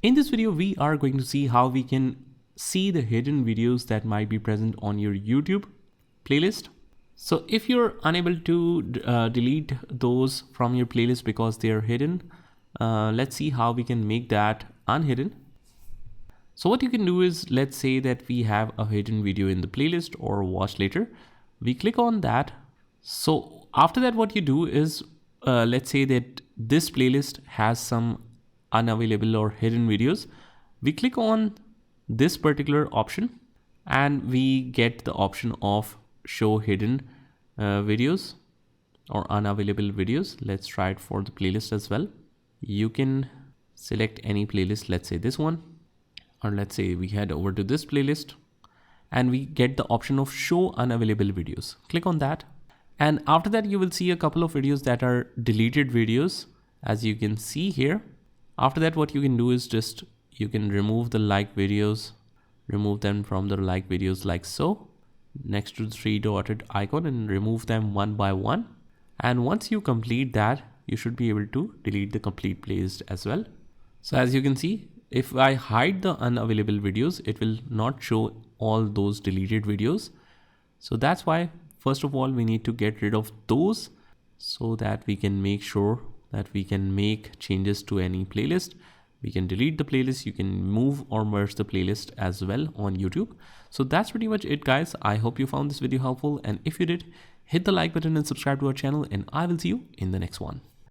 In this video, we are going to see how we can see the hidden videos that might be present on your YouTube playlist. So if you're unable to delete those from your playlist because they are hidden, let's see how we can make that unhidden. So what you can do is, let's say that we have a hidden video in the playlist or watch later. We click on that. So after that, what you do is, let's say that this playlist has some unavailable or hidden videos. We click on this particular option and we get the option of show hidden videos or unavailable videos. Let's try it for the playlist as well. You can select any playlist, let's say this one, or let's say we head over to this playlist and we get the option of show unavailable videos. Click on that. And after that, you will see a couple of videos that are deleted videos, as you can see here. After that, what you can do is just, you can remove the like videos, remove them from the like videos like so, next to the three dotted icon, and remove them one by one. And once you complete that, you should be able to delete the complete playlist as well. So as you can see, if I hide the unavailable videos, it will not show all those deleted videos. So that's why, first of all, we need to get rid of those so that we can make sure that we can make changes to any playlist. We can delete the playlist. You can move or merge the playlist as well on YouTube. So that's pretty much it, guys. I hope you found this video helpful. And if you did, hit the like button and subscribe to our channel, and I will see you in the next one.